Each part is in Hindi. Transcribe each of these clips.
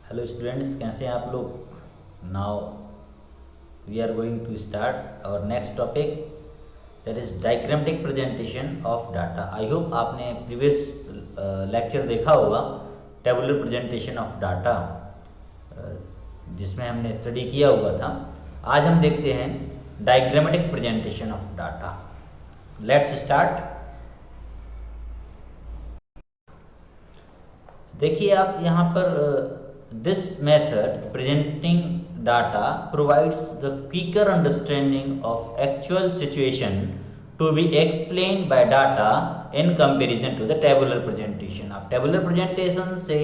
हेलो स्टूडेंट्स, कैसे हैं आप लोग। Now we are going to start our next topic, that is diagrammatic presentation of data. I hope आपने प्रीवियस लेक्चर देखा होगा, टेबुलर प्रेजेंटेशन ऑफ डाटा, जिसमें हमने स्टडी किया हुआ था। आज हम देखते हैं diagrammatic presentation of data. Let's start. देखिए आप यहाँ पर this method presenting data provides the quicker understanding of actual situation to be explain by data in comparison to the tabular presentation. आप टेबुलर प्रेजेंटेशन से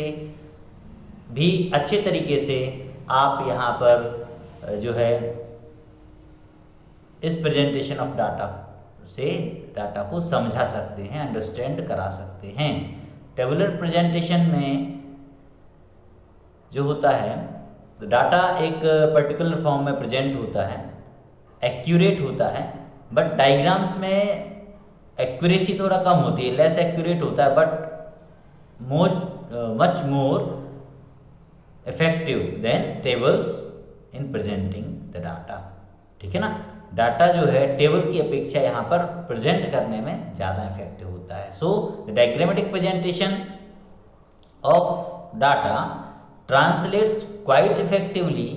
भी अच्छे तरीके से आप यहाँ पर जो है इस प्रेजेंटेशन ऑफ डाटा से डाटा को समझा सकते हैं, अंडरस्टैंड करा सकते हैं। टेबुलर प्रेजेंटेशन में जो होता है तो डाटा एक पर्टिकुलर फॉर्म में प्रेजेंट होता है, एक्यूरेट होता है, बट डायग्राम्स में एक्यूरेसी थोड़ा कम होती है, लेस एक्यूरेट होता है, but much more effective than tables in presenting the data. ठीक है ना। डाटा जो है टेबल की अपेक्षा यहाँ पर प्रेजेंट करने में ज़्यादा इफेक्टिव होता है। So the diagrammatic presentation of data translates quite effectively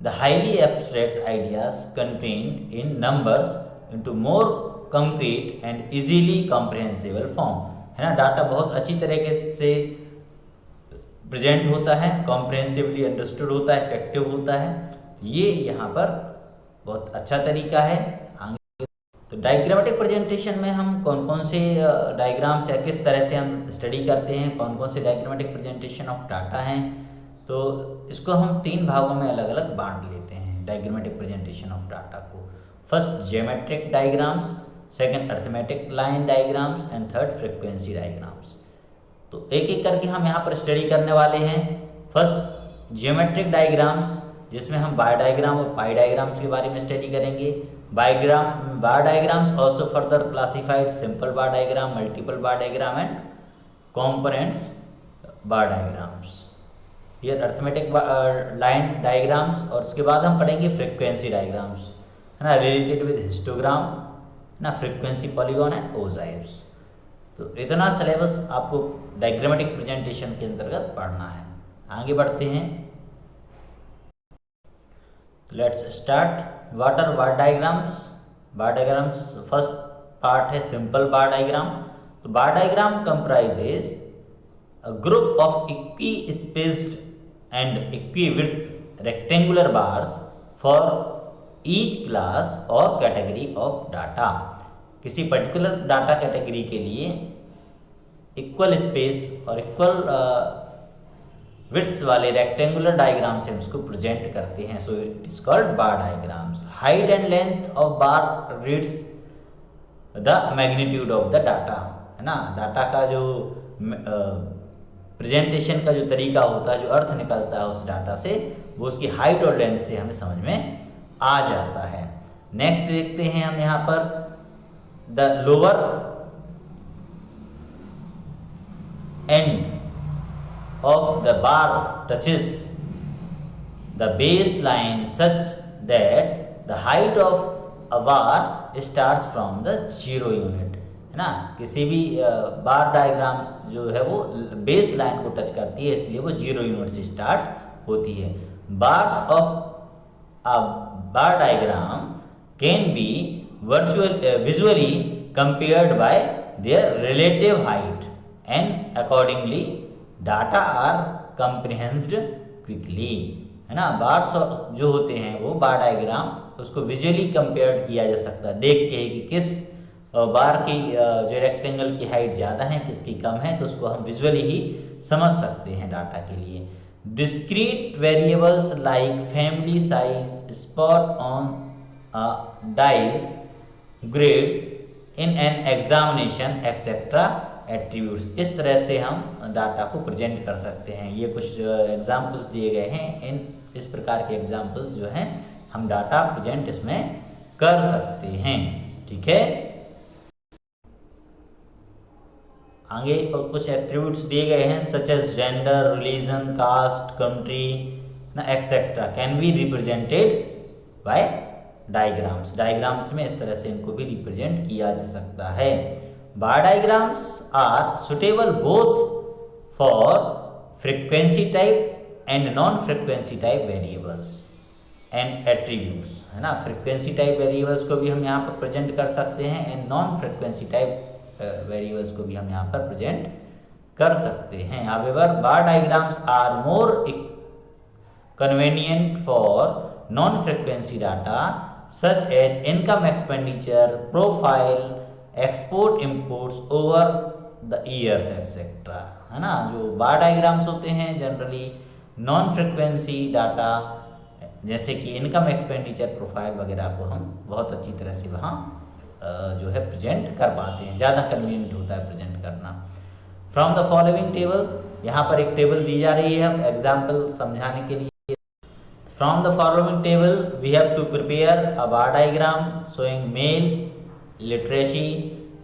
the highly abstract ideas contained in numbers into more concrete and easily comprehensible form। है ना, डाटा बहुत अच्छी तरीके से प्रेजेंट होता है, कॉम्प्रहेंसिवली अंडरस्टूड होता है, इफेक्टिव होता है। ये यहाँ पर बहुत अच्छा तरीका है। तो डायग्रामेटिक प्रेजेंटेशन में हम कौन कौन से डायग्राम्स या किस तरह से हम स्टडी करते हैं, कौन कौन से डायग्रामेटिक प्रेजेंटेशन ऑफ डाटा हैं, तो इसको हम 3 भागों में अलग अलग बांट लेते हैं डायग्रामेटिक प्रेजेंटेशन ऑफ डाटा को। First geometric diagrams, second arithmetic line diagrams and third frequency diagrams. तो एक एक करके हम यहाँ पर स्टडी करने वाले हैं। फर्स्ट ज्योमेट्रिक डायग्राम्स, जिसमें हम बार डायग्राम और पाई डायग्राम्स के बारे में स्टडी करेंगे। Bar diagrams also further classified simple bar diagram, multiple bar diagram and components bar diagrams. ये अर्थमेटिक लाइन डायग्राम्स, और उसके बाद हम पढ़ेंगे फ्रीक्वेंसी डायग्राम्स, है ना, रिलेटेड विद हिस्टोग्राम, ना, फ्रीक्वेंसी पॉलीगॉन एंड ओजाइव्स। तो इतना सिलेबस आपको डायग्रामेटिक प्रेजेंटेशन के अंतर्गत पढ़ना है। आगे बढ़ते हैं। Let's start. What are bar diagrams. Bar diagrams first part है सिंपल बार डायग्राम। तो bar diagram comprises a group of equi spaced and equi width rectangular bars for each class और कैटेगरी ऑफ डाटा। किसी पर्टिकुलर डाटा कैटेगरी के लिए इक्वल स्पेस और इक्वल विड्थ वाले रेक्टेंगुलर डायग्राम से हम इसको प्रेजेंट करते हैं। So it is called bar diagrams. Height and length of bar reads the magnitude of the data, है ना। डाटा का जो प्रेजेंटेशन का जो तरीका होता है, जो अर्थ निकलता है उस डाटा से, वो उसकी हाइट और लेंथ से हमें समझ में आ जाता है। नेक्स्ट देखते हैं हम यहाँ पर the lower and of the bar touches the baseline such that the height of a bar starts from the 0 unit, है ना। किसी भी बार डायग्राम्स जो है वो बेस लाइन को टच करती है, इसलिए वो 0 यूनिट से स्टार्ट होती है। Bars of a bar diagram can be visually compared by their relative height and accordingly data are comprehended quickly, है ना। बार्स जो होते हैं वो बार डायग्राम, उसको विजुअली कंपेयर किया जा सकता है देख के कि किस बार की जो रेक्टेंगल की हाइट ज़्यादा है, किसकी कम है, तो उसको हम विजुअली ही समझ सकते हैं डाटा के लिए। Discrete variables like family size, spot on dies, grades in an examination etcetera attributes, इस तरह से हम डाटा को प्रेजेंट कर सकते हैं। ये कुछ एग्जाम्पल्स दिए गए हैं। इस प्रकार के एग्जाम्पल्स जो हैं हम डाटा प्रेजेंट इसमें कर सकते हैं। ठीक है। आगे और कुछ एट्रीब्यूट्स दिए गए हैं such as gender, religion, caste, country ना etcetera can be represented by diagrams. Diagrams में इस तरह से इनको भी रिप्रेजेंट किया जा सकता है। Bar diagrams are suitable both for frequency type and non frequency type variables and attributes, है ना। फ्रीक्वेंसी टाइप वेरिएबल्स को भी हम यहाँ पर प्रेजेंट कर सकते हैं and non frequency type variables को भी हम यहाँ पर प्रेजेंट कर सकते हैं। However bar diagrams are more convenient for non frequency data such as income, expenditure, profile, export imports over the years etcetera, है ना। जो बार डायग्राम्स होते हैं जनरली नॉन फ्रीक्वेंसी डाटा जैसे कि इनकम, एक्सपेंडिचर, प्रोफाइल वगैरह को हम बहुत अच्छी तरह से वहाँ जो है प्रेजेंट कर पाते हैं, ज़्यादा कन्वीनियंट होता है प्रेजेंट करना। फ्रॉम द फॉलोइंग टेबल, यहाँ पर एक टेबल दी जा रही है एग्जाम्पल समझाने के लिए। From the following table we have to prepare a bar diagram showing male literacy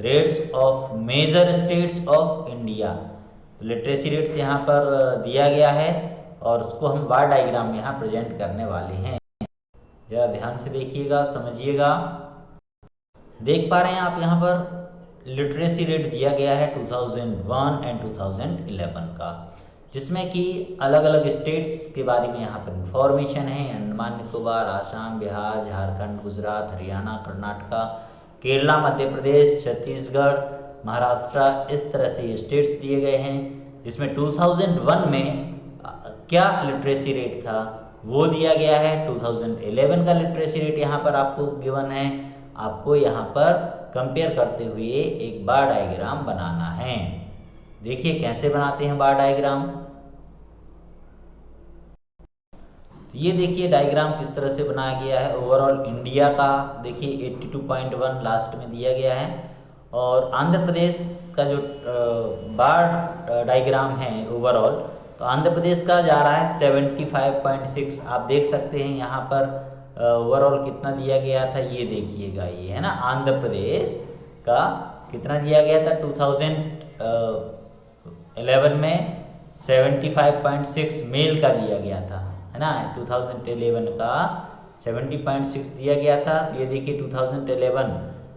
rates of major states of India. Literacy rates यहाँ पर दिया गया है और उसको हम बार डायग्राम में यहाँ प्रेजेंट करने वाले हैं। ज़रा ध्यान से देखिएगा, समझिएगा। देख पा रहे हैं आप यहाँ पर लिटरेसी रेट दिया गया है 2001 एंड 2011 का, जिसमें कि अलग अलग स्टेट्स के बारे में यहाँ पर इंफॉर्मेशन है। अंडमान निकोबार, आसाम, बिहार, झारखंड, गुजरात, हरियाणा, कर्नाटका, केरला, मध्य प्रदेश, छत्तीसगढ़, महाराष्ट्र, इस तरह से ये स्टेट्स दिए गए हैं। जिसमें 2001 में क्या लिटरेसी रेट था वो दिया गया है। 2011 का लिटरेसी रेट यहाँ पर आपको गिवन है। आपको यहाँ पर कंपेयर करते हुए एक बार डायग्राम बनाना है। देखिए कैसे बनाते हैं बार डायग्राम। तो ये देखिए डायग्राम किस तरह से बनाया गया है। ओवरऑल इंडिया का देखिए 82.1 लास्ट में दिया गया है और आंध्र प्रदेश का जो बार डायग्राम है ओवरऑल, तो आंध्र प्रदेश का जा रहा है 75.6। आप देख सकते हैं यहाँ पर ओवरऑल कितना दिया गया था, ये देखिएगा, ये है ना। आंध्र प्रदेश का कितना दिया गया था 2011 में 75.6 मेल का दिया गया था, है ना। 2011 का 70.6 दिया गया था। तो ये देखिए 2011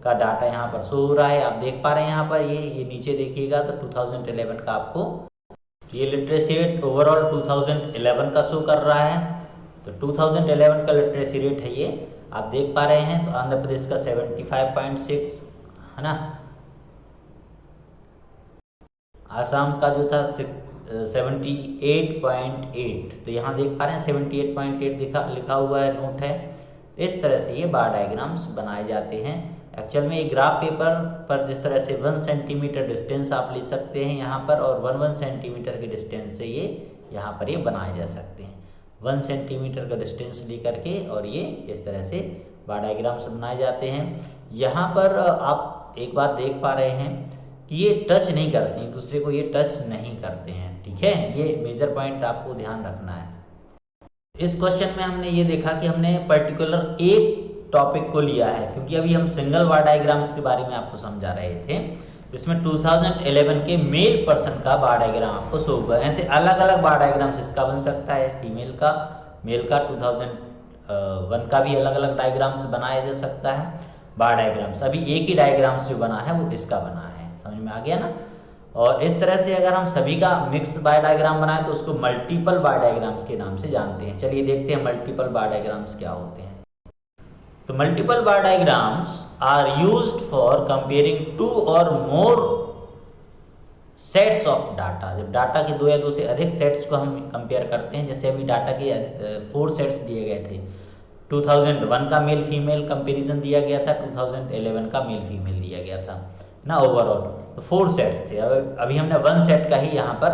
का डाटा यहाँ पर शो हो रहा है, आप देख पा रहे हैं यहाँ पर। ये नीचे देखिएगा तो 2011 का आपको ये लिटरेसी रेट ओवरऑल 2011 का शो कर रहा है। तो 2011 का लिटरेसी रेट है ये, आप देख पा रहे हैं। तो आंध्र प्रदेश का 75.6, है ना। आसाम का जो था 78.8, तो यहाँ देख पा रहे हैं 78.8 लिखा हुआ है, नोट है। इस तरह से ये बार डायग्राम्स बनाए जाते हैं। एक्चुअल में एक ग्राफ पेपर पर जिस तरह से 1 सेंटीमीटर डिस्टेंस आप ले सकते हैं यहाँ पर, और 1 सेंटीमीटर के डिस्टेंस से ये यहाँ पर ये बनाए जा सकते हैं। 1 सेंटीमीटर का डिस्टेंस लेकर के और ये इस तरह से बार डायग्राम्स बनाए जाते हैं। यहाँ पर आप एक बात देख पा रहे हैं कि ये टच नहीं करते हैं, एक दूसरे को ये टच नहीं करते हैं, ठीक है। ये मेजर पॉइंट आपको ध्यान रखना है। इस क्वेश्चन में हमने ये देखा कि हमने पर्टिकुलर एक टॉपिक को लिया है, क्योंकि अभी हम सिंगल बार डायग्राम्स के बारे में आपको समझा रहे थे। इसमें 2011 के मेल पर्सन का बार डायग्राम आपको शो होगा। ऐसे अलग अलग बार डायग्राम्स इसका बन सकता है, फीमेल का, मेल का। 2001 का भी अलग अलग डायग्राम्स बनाया जा सकता है बार डायग्राम्स। अभी एक ही डायग्राम्स जो बना है वो इसका बना है, समझ में आ गया ना। और इस तरह से अगर हम सभी का मिक्स बार डायग्राम बनाए तो उसको मल्टीपल बार डायग्राम्स के नाम से जानते हैं। चलिए देखते हैं मल्टीपल बार डायग्राम्स क्या होते हैं। तो multiple bar diagrams are used for comparing 2 और मोर सेट्स ऑफ डाटा। जब डाटा के 2 या 2 से अधिक सेट्स को हम कंपेयर करते हैं, जैसे अभी डाटा के 4 सेट्स दिए गए थे। 2001 का मेल फीमेल कंपैरिजन दिया गया था, 2011 का मेल फीमेल दिया गया था ना ओवरऑल। तो 4 सेट्स थे। अभी हमने 1 सेट का ही यहाँ पर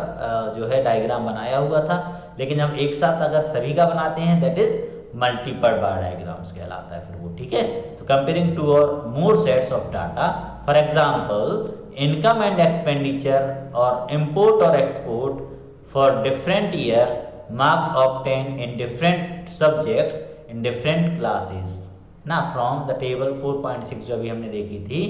जो है डायग्राम बनाया हुआ था, लेकिन हम एक साथ अगर सभी का बनाते हैं that is multiple bar diagrams कहलाता है फिर वो, ठीक है। तो कंपेयरिंग 2 और more sets of data, for example income and expenditure और इंपोर्ट और export for different years, mark obtain in different subjects in different classes ना, फ्रॉम द टेबल 4.6 जो अभी हमने देखी थी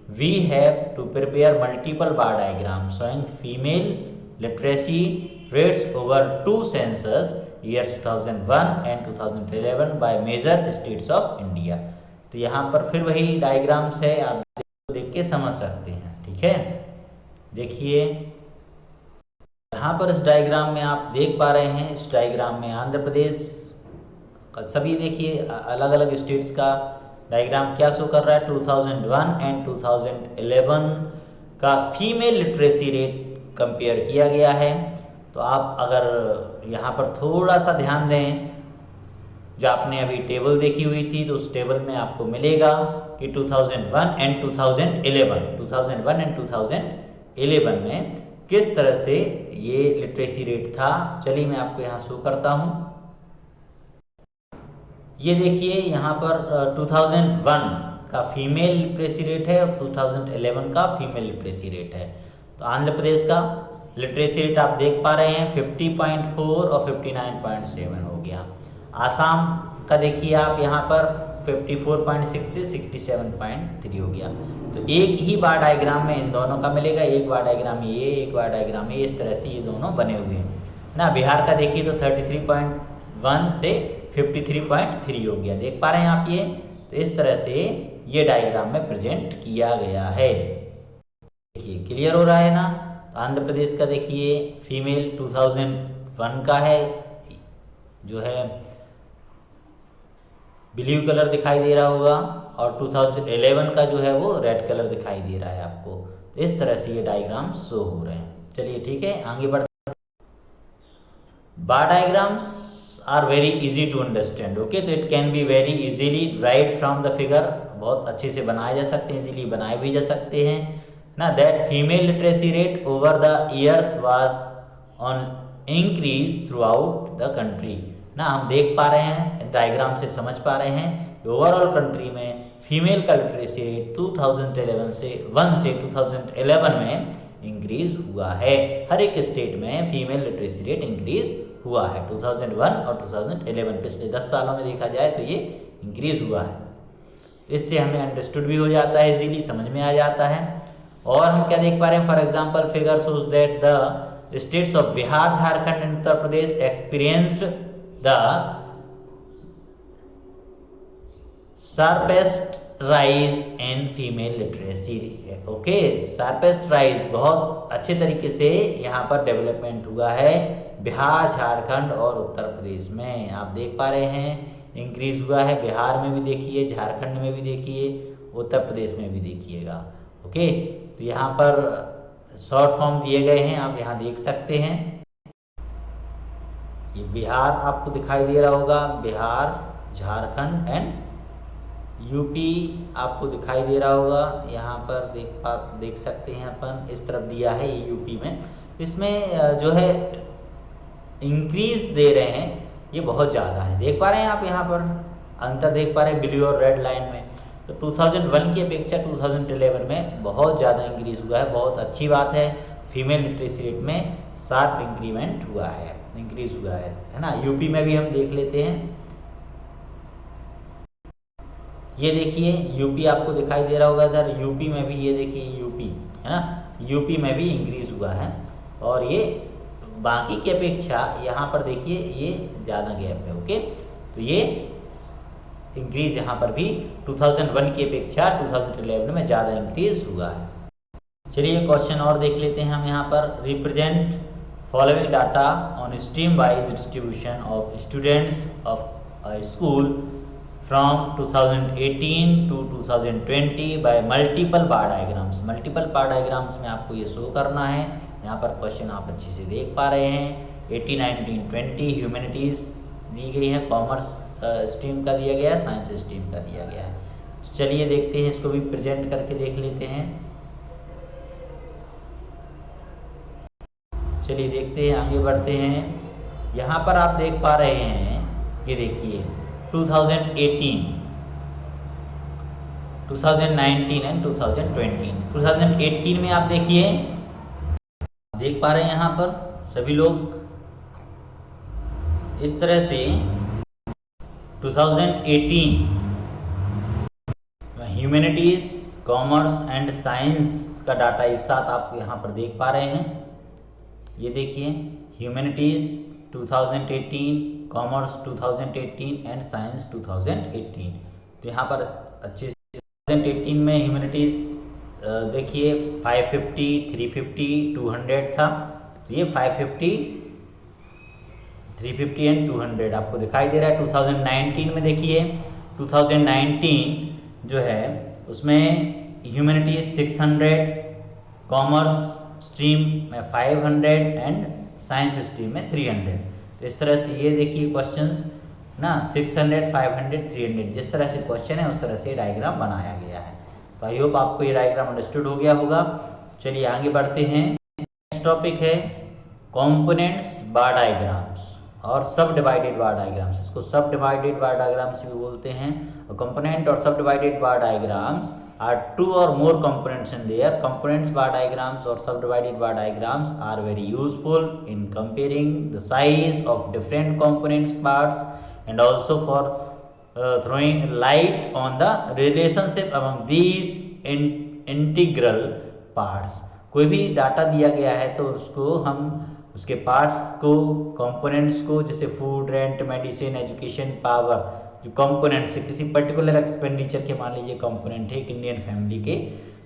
we have to prepare multiple bar diagrams showing female literacy rates over two census years 2001 and 2011 by major states of India। तो यहाँ पर फिर वही डायग्राम्स है, आप देख के समझ सकते हैं। ठीक है, देखिए यहाँ पर इस डायग्राम में आप देख पा रहे हैं, इस डायग्राम में आंध्र प्रदेश का सभी देखिए अलग अलग स्टेट्स का डायग्राम क्या शो कर रहा है। 2001 एंड 2011 का फीमेल लिटरेसी रेट कंपेयर किया गया है। तो आप अगर यहाँ पर थोड़ा सा ध्यान दें, जो आपने अभी टेबल देखी हुई थी, तो उस टेबल में आपको मिलेगा कि 2001 एंड 2011 में किस तरह से ये लिटरेसी रेट था। चलिए मैं आपको यहाँ शो करता हूँ। ये देखिए यहाँ पर 2001 का फीमेल लिटरेसी रेट है और 2011 का फीमेल लिटरेसी रेट है। तो आंध्र प्रदेश का लिटरेसी रेट आप देख पा रहे हैं 50.4 और 59.7 हो गया। आसाम का देखिए आप यहाँ पर 54.6 से 67.3 हो गया। तो एक ही बार डायग्राम में इन दोनों का मिलेगा, एक बार डायग्राम में ये, एक बार डायग्राम में, इस तरह से ये दोनों बने हुए हैं ना। बिहार का देखिए तो 33.1 से 53.3 हो गया, देख पा रहे हैं आप ये। तो इस तरह से ये डायग्राम में प्रेजेंट किया गया है। देखिए क्लियर हो रहा है ना। तो आंध्र प्रदेश का देखिए फीमेल 2001 का है, जो है ब्लू कलर दिखाई दे रहा होगा, और 2011 का जो है वो रेड कलर दिखाई दे रहा है आपको। तो इस तरह से ये डायग्राम शो हो रहे हैं। चलिए ठीक है, आगे बढ़ते हैं। Bar diagrams are very easy to understand. Okay, तो it can be very easily write from the figure. बहुत अच्छे से बनाए जा सकते हैं, इजीली बनाए भी जा सकते हैं ना। That female literacy rate over the years was on increase through out the country ना। हम देख पा रहे हैं, डायग्राम से समझ पा रहे हैं कि ओवरऑल कंट्री में फीमेल का लिटरेसी रेट 2011 से 2011 में इंक्रीज हुआ है। हर एक स्टेट में फीमेल लिटरेसी रेट इंक्रीज हुआ है। 2001 और 2011 पिछले 10 सालों में देखा जाए तो ये इंक्रीज हुआ है। इससे हमें अंडरस्टूड भी हो जाता है, इजीली समझ में आ जाता है। और हम क्या देख पा रहे हैं, for example figure shows that the states of Bihar, Jharkhand and Uttar Pradesh experienced the sharpest rise in female literacy. Okay, sharpest rise, बहुत अच्छे तरीके से यहाँ पर डेवलपमेंट हुआ है बिहार, झारखंड और उत्तर प्रदेश में। आप देख पा रहे हैं इंक्रीज हुआ है। बिहार में भी देखिए, झारखंड में भी देखिए, उत्तर प्रदेश में भी देखिएगा। ओके, तो यहाँ पर शॉर्ट फॉर्म दिए गए हैं, आप यहाँ देख सकते हैं। ये बिहार आपको दिखाई दे रहा होगा, बिहार, झारखंड एंड यूपी आपको दिखाई दे रहा होगा। यहाँ पर देख सकते हैं अपन, इस तरफ दिया है ये यूपी में। इसमें जो है इंक्रीज दे रहे हैं, ये बहुत ज़्यादा है। देख पा रहे हैं आप यहाँ पर अंतर देख पा रहे हैं ब्लू और रेड लाइन में। तो 2001 की अपेक्षा 2011 में बहुत ज़्यादा इंक्रीज हुआ है। बहुत अच्छी बात है, फीमेल लिटरेसी रेट में शार्प इंक्रीमेंट हुआ है, इंक्रीज हुआ है ना। यूपी में भी हम देख लेते हैं। ये देखिए यूपी आपको दिखाई दे रहा होगा इधर, यूपी में भी ये देखिए यूपी है ना, यूपी में भी इंक्रीज हुआ है। और ये बाकी की अपेक्षा यहाँ पर देखिए ये ज़्यादा गैप है। ओके, तो ये इंक्रीज यहाँ पर भी 2001 की अपेक्षा 2011 में ज़्यादा इंक्रीज हुआ है। चलिए क्वेश्चन और देख लेते हैं हम यहाँ पर। Represent following data on stream wise distribution of students of school from 2018 to 2020 bye multiple bar diagrams. Multiple bar diagrams में आपको ये शो करना है। यहाँ पर क्वेश्चन आप अच्छे से देख पा रहे हैं। 80, 19, 20 ह्यूमैनिटीज़ दी गई है, कॉमर्स स्ट्रीम का दिया गया है, साइंस स्ट्रीम का दिया गया है। चलिए देखते हैं, इसको भी प्रेजेंट करके देख लेते हैं। चलिए देखते हैं, आगे बढ़ते हैं। यहाँ पर आप देख पा रहे हैं, ये देखिए 2018, 2019 एंड 2020। 2018 में आप देखिए, देख पा रहे हैं यहाँ पर सभी लोग इस तरह से 2018 ह्यूमैनिटीज़, कॉमर्स एंड साइंस का डाटा एक साथ आप यहाँ पर देख पा रहे हैं। ये देखिए, ह्यूमैनिटीज़ 2018, कॉमर्स 2018 एंड साइंस 2018। तो यहाँ पर अच्छे से 2018 में ह्यूमैनिटीज़ देखिए 550, 350, 200 था। तो ये 550, 350 एंड 200 आपको दिखाई दे रहा है। 2019 में देखिए, 2019 जो है उसमें ह्यूमैनिटीज़ 600, कॉमर्स स्ट्रीम में 500 एंड साइंस स्ट्रीम में 300। तो इस तरह से ये देखिए क्वेश्चंस ना 600, 500, 300 जिस तरह से क्वेश्चन है उस तरह से डायग्राम बनाया गया है। तो आई होप आपको ये डायग्राम अंडरस्टूड हो गया होगा। चलिए आगे बढ़ते हैं। नेक्स्ट टॉपिक है कंपोनेंट्स बार डायग्राम्स और सब डिवाइडेड बार डायग्राम्स। इसको सब डिवाइडेड बार डायग्राम्स भी बोलते हैं। कंपोनेंट और सब divided bar diagrams are two or more components in there. Components bar diagrams or subdivided bar diagrams are very useful in comparing the size of different components parts and also for throwing light on the relationship among these integral parts. कोई भी डाटा दिया गया है तो उसको हम उसके पार्ट्स को, कंपोनेंट्स को, जैसे food, rent, medicine, education, power, जो कंपोनेंट्स है किसी पर्टिकुलर एक्सपेंडिचर के, मान लीजिए कंपोनेंट है एक इंडियन फैमिली के,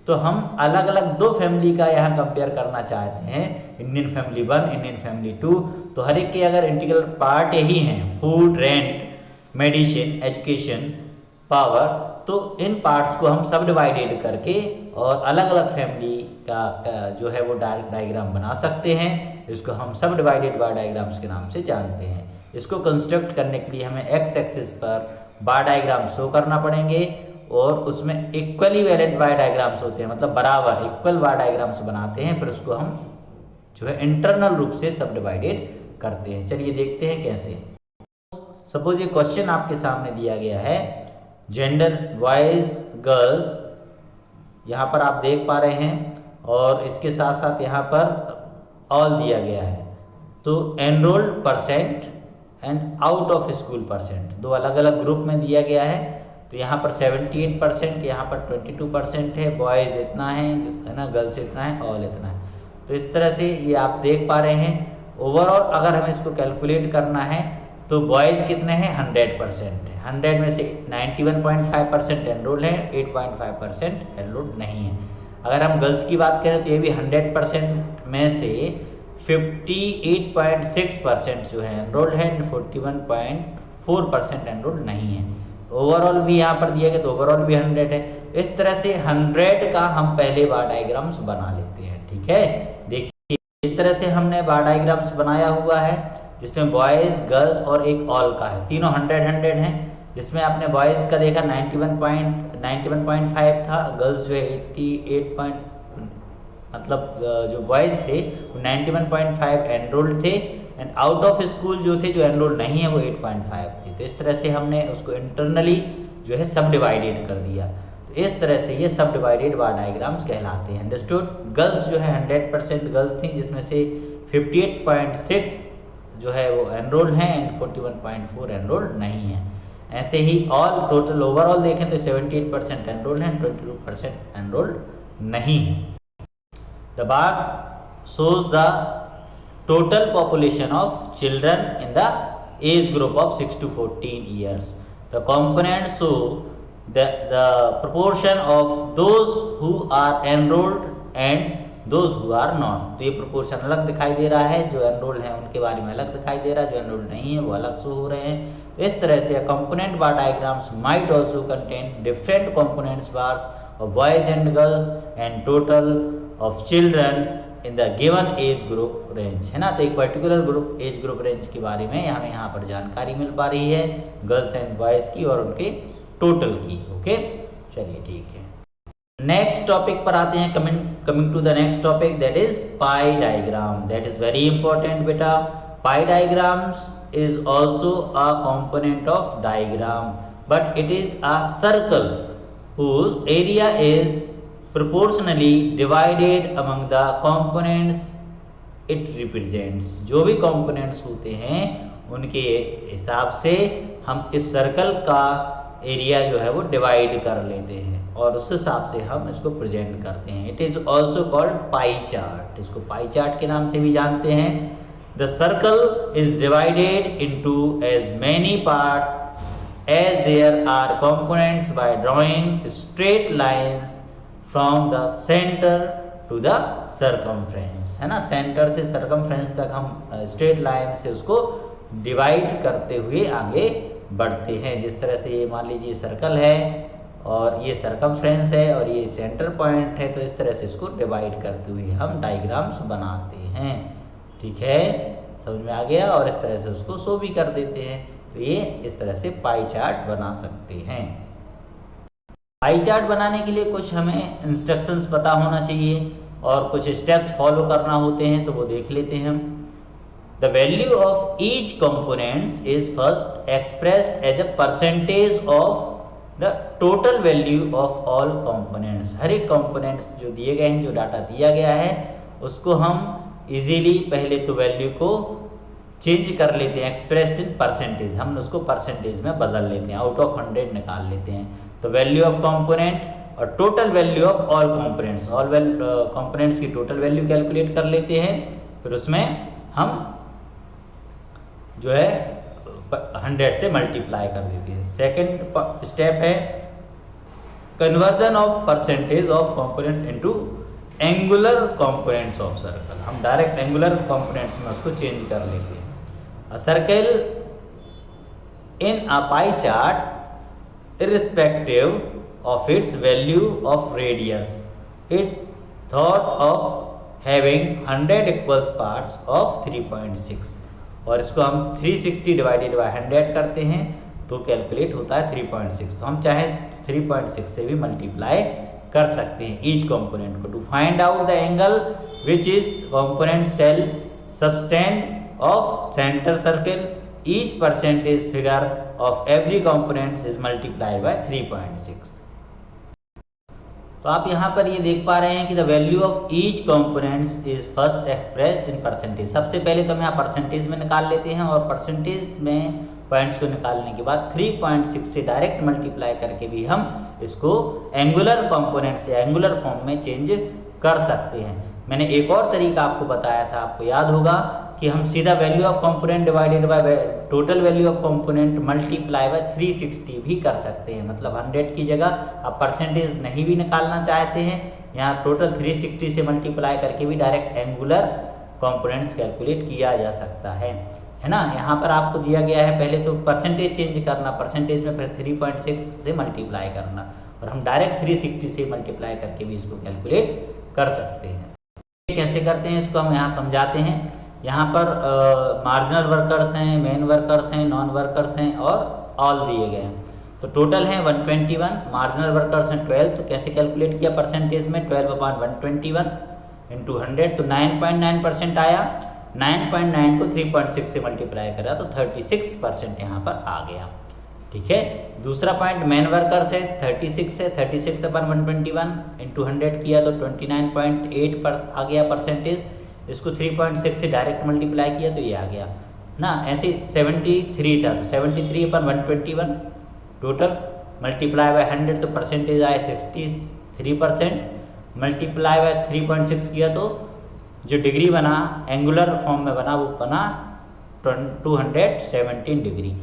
तो हम अलग अलग दो फैमिली का यहाँ कंपेयर करना चाहते हैं, इंडियन फैमिली 1, इंडियन फैमिली 2। तो हर एक के अगर इंटीग्रल पार्ट यही हैं, food, rent, medicine, education, power, तो इन पार्ट्स को हम सब डिवाइडेड करके और अलग अलग फैमिली का जो है वो डायग्राम बना सकते हैं। इसको हम सब डिवाइडेड बार डायग्राम्स के नाम से जानते हैं। इसको कंस्ट्रक्ट करने के लिए हमें एक्स एक्सिस पर बार डायग्राम शो करना पड़ेंगे और उसमें इक्वली वैलेंट बार डायग्राम्स होते हैं, मतलब बराबर इक्वल बार डायग्राम्स बनाते हैं, फिर उसको हम जो है इंटरनल रूप से सब डिवाइडेड करते हैं। चलिए देखते हैं कैसे। सपोज ये क्वेश्चन आपके सामने दिया गया है, जेंडर बॉयज गर्ल्स, यहाँ पर आप देख पा रहे हैं, और इसके साथ साथ यहाँ पर ऑल दिया गया है। तो enrolled percent and out of school percent, दो अलग अलग ग्रुप में दिया गया है। तो यहाँ पर 78%, यहाँ पर 22% है, बॉयज़ इतना है ना, गर्ल्स इतना है, ऑल इतना है। तो इस तरह से ये आप देख पा रहे हैं। ओवरऑल अगर हमें इसको कैलकुलेट करना है तो बॉयज़ कितने हैं, 100% है। 100 में से 91.5% एनरोल्ड है, 8.5% एनरोल्ड नहीं है। अगर हम गर्ल्स की बात करें तो ये भी 100% में से 58.6% जो है एनरोल्ड है, 41.4% एनरोल्ड नहीं है। ओवरऑल भी यहाँ पर दिया गया तो ओवरऑल भी 100 है। इस तरह से 100 का हम पहले बार डायग्राम्स बना लेते हैं। ठीक है, देखिए इस तरह से हमने बार डायग्राम्स बनाया हुआ है, जिसमें बॉयज़, गर्ल्स और एक ऑल का है। तीनों 100 हैं, जिसमें आपने बॉयज़ का देखा 91.5 था, गर्ल्स जो है 88 मतलब जो बॉयज़ थे वो 91.5 एनरोल्ड थे, एंड आउट ऑफ स्कूल जो थे, जो एनरोल्ड नहीं है, वो 8.5 थे। तो इस तरह से हमने उसको इंटरनली जो है सब डिवाइडेड कर दिया। तो इस तरह से ये सब डिवाइडेड बार डायग्राम्स कहलाते हैं। अंडरस्टूड। गर्ल्स जो है 100% गर्ल्स थी, जिसमें से 58.6 जो है वो एनरोल्ड हैं एंड 41.4 एनरोल्ड नहीं है। ऐसे ही ऑल टोटल ओवरऑल देखें तो 78% एनरोल्ड हैं, 22% एनरोल्ड नहीं है। The bar shows the total population of children in the age group of 6 to 14 years. The components show the proportion of those who are enrolled and those who are not. तो ये proportion अलग दिखाई दे रहा है, जो enrolled हैं उनके बारे में अलग दिखाई दे रहा है, जो enrolled नहीं है वो अलग शो हो रहे हैं। तो इस तरह से component bar diagrams might also contain different components bars of boys and girls and total of children in the given age group range, है ना। तो एक particular group age group range के बारे में हमें यहाँ पर जानकारी मिल पा रही है, गर्ल्स एंड बॉयज़ की और उनके टोटल की। ओके, चलिए ठीक है। नेक्स्ट टॉपिक पर आते हैं। Coming to the next topic, that is pie diagram. That is very important बेटा। Pie diagrams is also a component of diagram, but it is a circle whose area is proportionally divided among the components it represents. जो भी components होते हैं उनके हिसाब से हम इस सर्कल का एरिया जो है वो डिवाइड कर लेते हैं। और उस हिसाब से हम इसको प्रेजेंट करते हैं। It is also called pie chart, इसको पाई चार्ट के नाम से भी जानते हैं। The circle is divided into as many parts as there are components by drawing straight lines from the center to the circumference, है ना। सेंटर से सर्कमफ्रेंस तक हम स्ट्रेट लाइन से उसको डिवाइड करते हुए आगे बढ़ते हैं। जिस तरह से ये मान लीजिए सर्कल है और ये सर्कमफ्रेंस है और ये सेंटर पॉइंट है, तो इस तरह से इसको डिवाइड करते हुए हम डायग्राम्स बनाते हैं। ठीक है, समझ में आ गया। और इस तरह से उसको शो भी कर देते हैं। तो ये इस तरह से पाई चार्ट बना सकते हैं। पाई चार्ट बनाने के लिए कुछ हमें इंस्ट्रक्शंस पता होना चाहिए और कुछ स्टेप्स फॉलो करना होते हैं, तो वो देख लेते हैं हम। The value of each components is first expressed as a percentage of the total value of all components. हर एक कंपोनेंट्स जो दिए गए हैं, जो डाटा दिया गया है, उसको हम इजीली पहले तो वैल्यू को चेंज कर लेते हैं, एक्सप्रेस्ड इन परसेंटेज, हम उसको परसेंटेज में बदल लेते हैं, आउट ऑफ 100 निकाल लेते हैं। तो वैल्यू ऑफ कंपोनेंट और total value of all components, all components की टोटल वैल्यू कैलकुलेट कर लेते हैं। फिर उसमें हम जो है 100 से मल्टीप्लाई कर देते हैं। सेकेंड स्टेप है conversion of percentage of components into angular components of circle. हम डायरेक्ट एंगुलर कंपोनेंट्स में उसको चेंज कर लेते हैं। A circle in a pie chart, irrespective of its value of radius, it thought of having 100 equal parts of 3.6, और इसको हम 360 डिवाइडेड बाय 100 करते हैं तो कैलकुलेट होता है 3.6। तो हम चाहे 3.6 से भी मल्टीप्लाई कर सकते हैं ईच कंपोनेंट को। To find out the angle which is component cell subtend of center circle, each percentage figure of every component is multiplied by 3.6। तो आप यहाँ पर ये देख पा रहे हैं कि the value of each component is first expressed in percentage. सबसे पहले तो हम यहाँ परसेंटेज में निकाल लेते हैं और परसेंटेज में पॉइंट्स को निकालने के बाद 3.6 से डायरेक्ट मल्टीप्लाई करके भी हम इसको एंगुलर कंपोनेंट्स या एंगुलर फॉर्म में चेंज कर सकते हैं। मैंने एक और तरीका आपको बताया था, आपको याद होगा कि हम सीधा value of component divided by total value of component multiply by 360 भी कर सकते हैं। मतलब 100 की जगह आप परसेंटेज नहीं भी निकालना चाहते हैं, यहाँ टोटल 360 से मल्टीप्लाई करके भी डायरेक्ट एंगुलर कंपोनेंट्स कैलकुलेट किया जा सकता है ना। यहाँ पर आपको दिया गया है पहले तो परसेंटेज चेंज करना, परसेंटेज में फिर 3.6 से मल्टीप्लाई करना, और हम डायरेक्ट 360 से मल्टीप्लाई करके भी इसको कैलकुलेट कर सकते हैं। कैसे करते हैं इसको हम यहाँ समझाते हैं। यहाँ पर मार्जिनल वर्कर्स हैं, मेन वर्कर्स हैं, नॉन वर्कर्स हैं और ऑल दिए गए हैं। तो टोटल है 121, मार्जिनल वर्कर्स हैं 12। तो कैसे कैलकुलेट किया परसेंटेज में 12/121 इंटू 100, तो 9.9% आया। 9.9 को 3.6 से मल्टीप्लाई करा तो 36% यहाँ पर आ गया। ठीक है, दूसरा पॉइंट मेन वर्कर्स है 36 है, 36/121 इंटू 100 किया तो 29.8 पर आ गया परसेंटेज। इसको 3.6 से डायरेक्ट मल्टीप्लाई किया तो ये आ गया ना। ऐसे 73 था तो 73/121 टोटल मल्टीप्लाई बाय 100 तो परसेंटेज आया 63%। मल्टीप्लाई बाय 3.6 किया तो जो डिग्री बना एंगुलर फॉर्म में बना वो बना 217 डिग्री।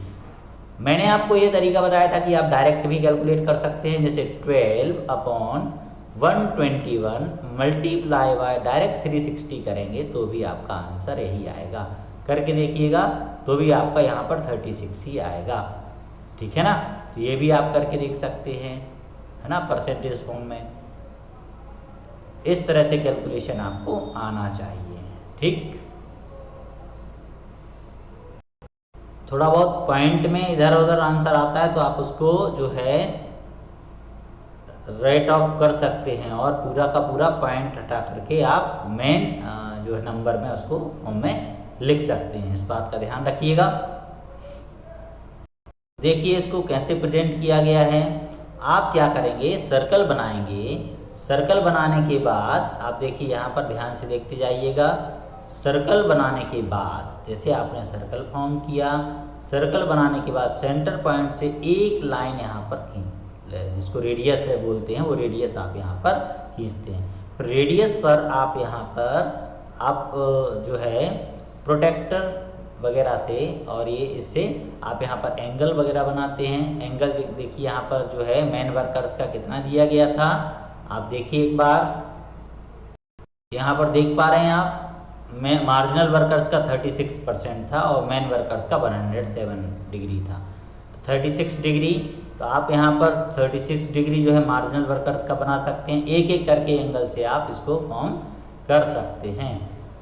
मैंने आपको ये तरीका बताया था कि आप डायरेक्ट भी कैलकुलेट कर सकते हैं, जैसे 12/121 मल्टीप्लाई बाय डायरेक्ट 360 करेंगे तो भी आपका आंसर यही आएगा। करके देखिएगा तो भी आपका यहाँ पर 36 ही आएगा। ठीक है ना, तो ये भी आप करके देख सकते हैं, है ना, परसेंटेज फॉर्म में। इस तरह से कैलकुलेशन आपको आना चाहिए। ठीक, थोड़ा बहुत पॉइंट में इधर उधर आंसर आता है तो आप उसको जो है राइट ऑफ कर सकते हैं और पूरा का पूरा पॉइंट हटा करके आप मेन जो है नंबर में उसको फॉर्म में लिख सकते हैं। इस बात का ध्यान रखिएगा। देखिए इसको कैसे प्रेजेंट किया गया है। आप क्या करेंगे, सर्कल बनाएंगे। सर्कल बनाने के बाद आप देखिए यहाँ पर ध्यान से देखते जाइएगा। सर्कल बनाने के बाद जैसे आपने सर्कल फॉर्म किया, सर्कल बनाने के बाद सेंटर पॉइंट से एक लाइन यहाँ पर जिसको रेडियस है बोलते हैं, वो रेडियस आप यहाँ पर खींचते हैं। रेडियस पर आप यहाँ पर आप जो है प्रोटेक्टर वगैरह से और ये इससे आप यहाँ पर एंगल वगैरह बनाते हैं। एंगल देखिए यहाँ पर जो है मैन वर्कर्स का कितना दिया गया था, आप देखिए एक बार यहाँ पर देख पा रहे हैं आप, मार्जिनल वर्कर्स का 36% था और मैन वर्कर्स का 107 डिग्री था। तो 36 डिग्री, तो आप यहाँ पर 36 डिग्री जो है मार्जिनल वर्कर्स का बना सकते हैं। एक एक करके एंगल से आप इसको फॉर्म कर सकते हैं।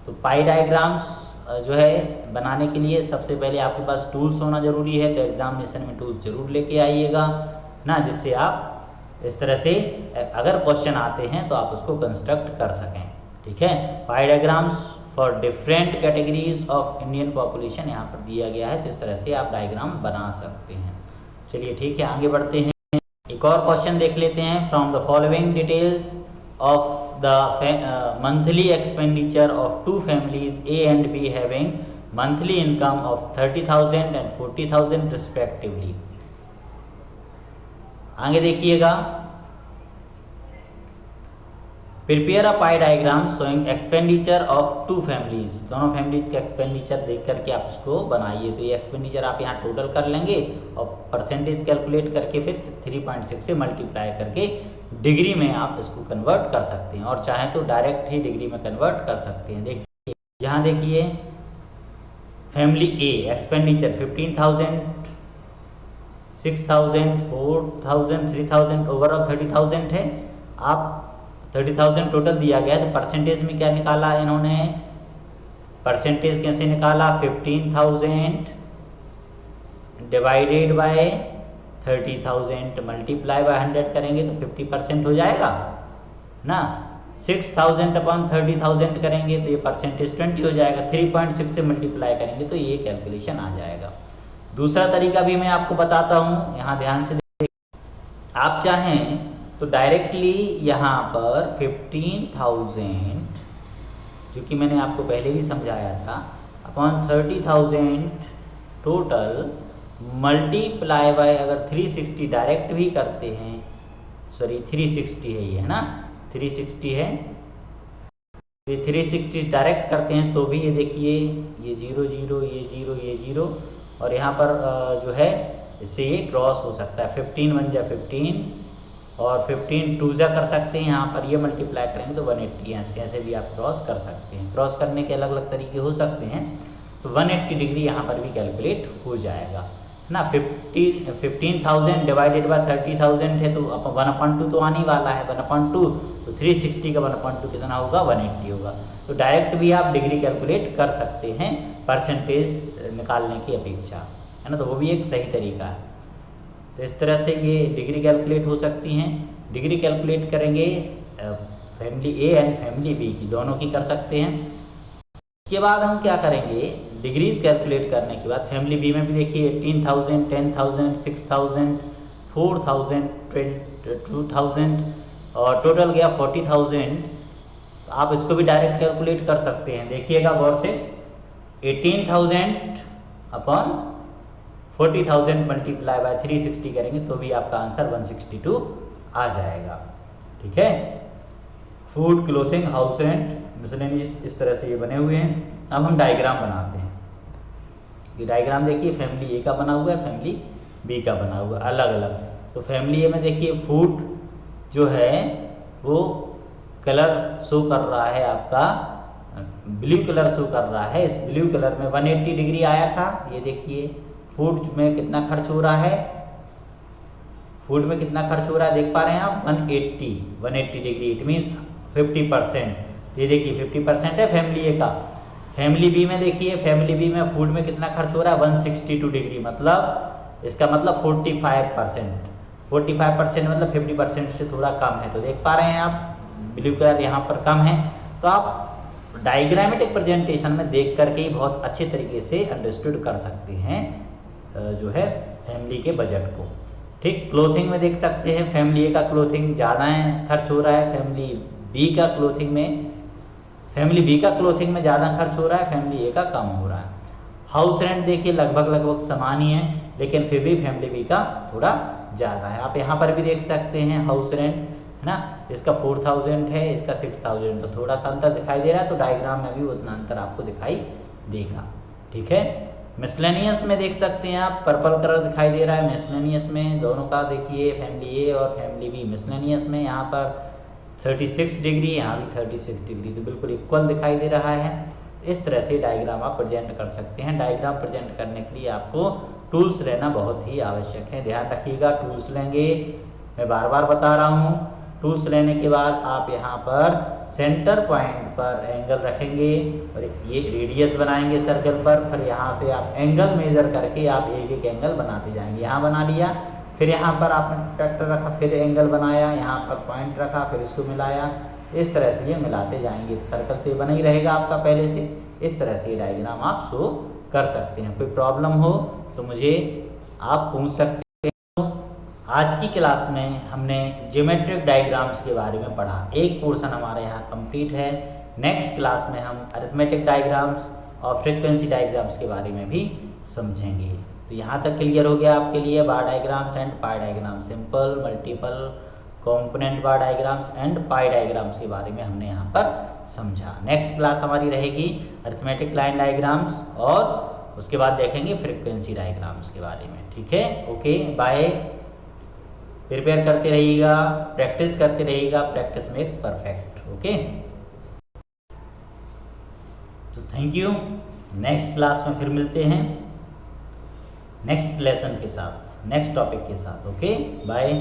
तो पाई डायग्राम्स जो है बनाने के लिए सबसे पहले आपके पास टूल्स होना ज़रूरी है, तो एग्जामिनेशन में टूल्स जरूर लेके आइएगा ना, जिससे आप इस तरह से अगर क्वेश्चन आते हैं तो आप उसको कंस्ट्रक्ट कर सकें। ठीक है, pie diagrams for different categories of Indian population यहाँ पर दिया गया है, तो इस तरह से आप डायग्राम बना सकते हैं। चलिए ठीक है, आगे बढ़ते हैं। एक और क्वेश्चन देख लेते हैं। From the following details of the monthly expenditure of two families A and B having monthly income of 30,000 and 40,000 respectively। आगे देखिएगा, prepare a pie diagram showing expenditure of two families. दोनों फैमिलीज के एक्सपेंडिचर देख करके आप इसको बनाइए। तो ये एक्सपेंडिचर आप यहाँ टोटल कर लेंगे और परसेंटेज कैलकुलेट करके फिर 3.6 से मल्टीप्लाई करके डिग्री में आप इसको कन्वर्ट कर सकते हैं, और चाहे तो डायरेक्ट ही डिग्री में कन्वर्ट कर सकते हैं। देखिए यहाँ देखिए, फैमिली ए एक्सपेंडिचर 15,000, 6,000, 4,000, 3,000, ओवरऑल 30,000 है। आप 30,000 टोटल दिया गया, तो परसेंटेज में क्या निकाला इन्होंने, परसेंटेज कैसे निकाला, 15,000 डिवाइडेड बाय 30,000 मल्टीप्लाई बाय 100 करेंगे तो 50% हो जाएगा ना। 6,000 अपॉन 30,000 करेंगे तो ये परसेंटेज 20 हो जाएगा। 3.6 से मल्टीप्लाई करेंगे तो ये कैलकुलेशन आ जाएगा। दूसरा तरीका भी मैं आपको बताता हूँ, यहाँ ध्यान से देखिए। आप चाहें तो डायरेक्टली यहाँ पर 15,000, जो कि मैंने आपको पहले भी समझाया था, अपॉन 30,000 टोटल मल्टीप्लाई बाय अगर 360 डायरेक्ट भी करते हैं, सॉरी 360 है ये, है ना, 360 है, ये 360 डायरेक्ट करते हैं तो भी ये देखिए ये 0 0 ये 0 ये 0, और यहाँ पर जो है इससे ये क्रॉस हो सकता है। 15 बन जाए 15 और 15 2 जा कर सकते हैं। यहाँ पर ये मल्टीप्लाई करेंगे तो 180 है, कैसे भी आप क्रॉस कर सकते हैं। क्रॉस करने के अलग अलग तरीके हो सकते हैं। तो 180 डिग्री यहाँ पर भी कैलकुलेट हो जाएगा ना। 15,000 डिवाइडेड बाय 30,000 है तो 1/2 तो आने वाला है, 1/2 तो 360 का 1/2 कितना होगा, 180 होगा। तो डायरेक्ट भी आप डिग्री कैलकुलेट कर सकते हैं परसेंटेज निकालने की अपेक्षा, है ना। तो वो भी एक सही तरीका है। तो इस तरह से ये डिग्री कैलकुलेट हो सकती हैं। डिग्री कैलकुलेट करेंगे family A and family B की, दोनों की कर सकते हैं। इसके बाद हम क्या करेंगे, डिग्रीज कैलकुलेट करने के बाद फैमिली बी में भी देखिए 18,000, 10,000, 6,000, 4,000, 2,000 और टोटल गया 40,000। तो आप इसको भी डायरेक्ट कैलकुलेट कर सकते हैं। देखिएगा गौर से, 18,000 अपॉन 40,000 मल्टीप्लाई बाय 360 करेंगे तो भी आपका आंसर 162 आ जाएगा। ठीक है, food, clothing, house rent, miscellaneous, इस तरह से ये बने हुए हैं। अब हम डायग्राम बनाते हैं। ये डायग्राम देखिए, फैमिली ए का बना हुआ है, फैमिली बी का बना हुआ है, अलग अलग। तो फैमिली ए में देखिए फूड जो है वो कलर शो कर रहा है, आपका ब्लू कलर शो कर रहा है। इस ब्लू कलर में 180 डिग्री आया था। ये देखिए फूड में कितना खर्च हो रहा है, फूड में कितना खर्च हो रहा है देख पा रहे हैं आप, 180 डिग्री, इट मीन्स 50%। ये देखिए 50% है फैमिली ए का। फैमिली बी में देखिए, फैमिली बी में फूड में कितना खर्च हो रहा है, 162 डिग्री, मतलब इसका मतलब 45%। 45% मतलब 50% से थोड़ा कम है। तो देख पा रहे हैं आप ब्लू कलर यहाँ पर कम है। तो आप डायग्रामेटिक प्रेजेंटेशन में देख करके ही बहुत अच्छे तरीके से अंडरस्टूड कर सकते हैं जो है फैमिली के बजट को। ठीक, क्लोथिंग में देख सकते हैं फैमिली ए का क्लोथिंग ज़्यादा खर्च हो रहा है, फैमिली बी का क्लोथिंग में ज़्यादा खर्च हो रहा है, फैमिली ए का कम हो रहा है। हाउस रेंट देखिए लगभग समान ही है, लेकिन फिर भी फैमिली बी का थोड़ा ज़्यादा है। आप यहाँ पर भी देख सकते हैं हाउस रेंट है ना, इसका 4000 है, इसका 6000, तो थोड़ा सा अंतर दिखाई दे रहा है, तो डायग्राम में भी उतना अंतर आपको दिखाई देगा। ठीक है, मिसलेनियस में देख सकते हैं आप, पर्पल कलर दिखाई दे रहा है मिसलेनियस में, दोनों का देखिए, फैमिली ए और फैमिली बी। मिसलेनियस में यहाँ पर 36 डिग्री, यहाँ भी 36 डिग्री, तो बिल्कुल इक्वल दिखाई दे रहा है। इस तरह से डायग्राम आप प्रेजेंट कर सकते हैं। डायग्राम प्रेजेंट करने के लिए आपको टूल्स रहना बहुत ही आवश्यक है, ध्यान रखिएगा। टूल्स लेंगे, मैं बार बार बता रहा हूँ, टूल्स लेने के बाद आप यहाँ पर सेंटर पॉइंट पर एंगल रखेंगे और ये रेडियस बनाएंगे सर्कल पर, फिर यहाँ से आप एंगल मेजर करके आप एक एक एंगल बनाते जाएंगे। यहाँ बना लिया, फिर यहाँ पर आपने ट्रैक्टर रखा, फिर एंगल बनाया, यहाँ पर पॉइंट रखा, फिर इसको मिलाया, इस तरह से ये मिलाते जाएंगे। सर्कल तो बना ही रहेगा आपका पहले से। इस तरह से डायग्राम आप शो कर सकते हैं। कोई प्रॉब्लम हो तो मुझे आप पूछ सकते हो। आज की क्लास में हमने ज्योमेट्रिक डायग्राम्स के बारे में पढ़ा, एक पोर्शन हमारे यहाँ कंप्लीट है। नेक्स्ट क्लास में हम अरिथमेटिक डायग्राम्स और फ्रीक्वेंसी डायग्राम्स के बारे में भी समझेंगे। तो यहाँ तक क्लियर हो गया आपके लिए bar diagrams and pie diagrams, simple, multiple, component bar diagrams and pie diagrams के बारे में हमने यहाँ पर समझा। नेक्स्ट क्लास हमारी रहेगी अरिथमेटिक लाइन डायग्राम्स और उसके बाद देखेंगे फ्रीक्वेंसी डायग्राम्स के बारे में। ठीक है, ओके, बाय। प्रिपेयर करते रहिएगा, प्रैक्टिस करते रहिएगा, प्रैक्टिस मेक्स परफेक्ट। ओके, तो थैंक यू। नेक्स्ट क्लास में फिर मिलते हैं नेक्स्ट लेसन के साथ, नेक्स्ट टॉपिक के साथ। Okay, bye.